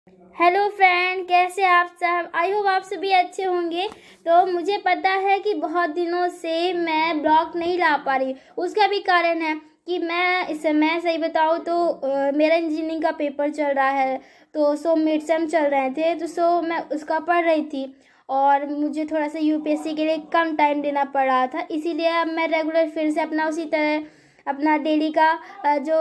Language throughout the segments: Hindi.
हेलो फ्रेंड, कैसे आप सब। आई होप आप सभी अच्छे होंगे। तो मुझे पता है कि बहुत दिनों से मैं ब्लॉग नहीं ला पा रही। उसका भी कारण है कि मैं सही बताऊँ तो मेरा इंजीनियरिंग का पेपर चल रहा है। तो मिड सेम चल रहे थे, तो मैं उसका पढ़ रही थी और मुझे थोड़ा सा यूपीएससी के लिए कम टाइम देना पड़ रहा था। इसीलिए अब मैं रेगुलर फिर से अपना उसी तरह अपना डेली का जो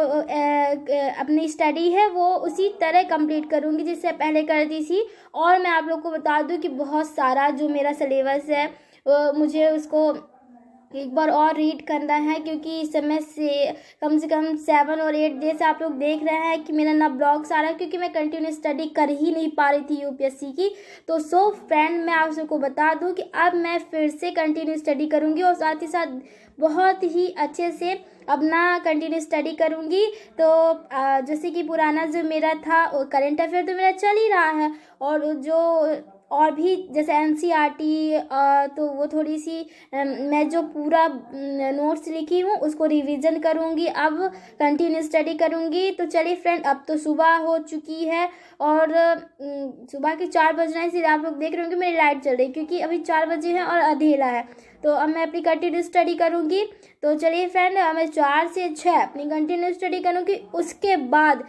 अपनी स्टडी है वो उसी तरह कंप्लीट करूँगी जिससे पहले करती थी। और मैं आप लोग को बता दूं कि बहुत सारा जो मेरा सिलेबस है मुझे उसको एक बार और रीड करना है, क्योंकि इस समय से कम 7 और 8 डे से आप लोग देख रहे हैं कि मेरा ना ब्लॉग्स आ रहा है, क्योंकि मैं कंटिन्यू स्टडी कर ही नहीं पा रही थी यूपीएससी की। तो फ्रेंड, मैं आप सबको बता दूं कि अब मैं फिर से कंटिन्यू स्टडी करूंगी और साथ ही साथ बहुत ही अच्छे से अपना कंटिन्यू स्टडी करूंगी। तो जैसे कि पुराना जो मेरा था करंट अफेयर तो मेरा चल ही रहा है, और जो और भी जैसे एनसीईआरटी तो वो थोड़ी सी मैं जो पूरा नोट्स लिखी हूँ उसको रिवीजन करूँगी, अब कंटिन्यू स्टडी करूँगी। तो चलिए फ्रेंड, अब तो सुबह हो चुकी है और सुबह के 4 बज रहे हैं। इसलिए आप लोग देख रहे होंगे मेरी लाइट चल रही है, क्योंकि अभी 4 बजे हैं और अंधेरा है। तो अब मैं अपनी कंटिन्यू स्टडी करूँगी। तो चलिए फ्रेंड, मैं 4 से 6 अपनी कंटिन्यू स्टडी करूँगी। उसके बाद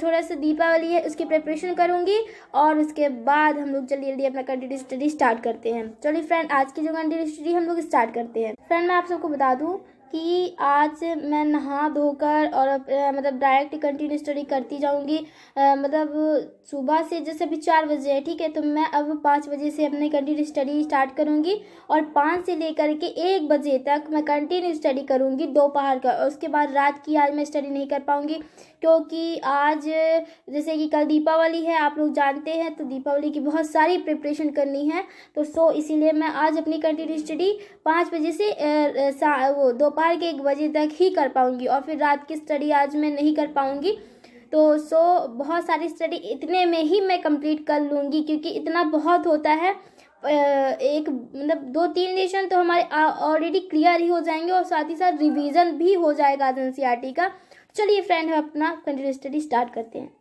थोड़ा सा दीपावली है उसकी प्रिपरेशन करूँगी, और उसके बाद हम लोग जल्दी जल्दी अपना कंटिन्यू स्टडी स्टार्ट करते हैं। चलिए फ्रेंड, आज की जो कंटिन्यू स्टडी हम लोग स्टार्ट करते हैं। फ्रेंड, मैं आप सबको बता दूँ कि आज मैं नहा धोकर और मतलब डायरेक्ट कंटिन्यू स्टडी करती जाऊंगी। मतलब सुबह से जैसे अभी 4 बजे है, ठीक है, तो मैं अब 5 बजे से अपनी कंटिन्यू स्टडी स्टार्ट करूंगी और 5 से लेकर के 1 बजे तक मैं कंटिन्यू स्टडी करूंगी दोपहर का। और उसके बाद रात की आज मैं स्टडी नहीं कर पाऊंगी, क्योंकि आज जैसे कि कल दीपावली है, आप लोग जानते हैं, तो दीपावली की बहुत सारी प्रिपरेशन करनी है। तो इसीलिए मैं आज अपनी कंटिन्यू स्टडी 5 बजे से वो दोपहर के 1 बजे तक ही कर पाऊंगी, और फिर रात की स्टडी आज मैं नहीं कर पाऊंगी। तो बहुत सारी स्टडी इतने में ही मैं कंप्लीट कर लूँगी, क्योंकि इतना बहुत होता है। एक मतलब 2-3 लेसन तो हमारे ऑलरेडी क्लियर ही हो जाएंगे, और साथ ही साथ रिवीजन भी हो जाएगा एनसीईआरटी का। चलिए फ्रेंड, हम अपना कंटिन्यू स्टडी स्टार्ट करते हैं।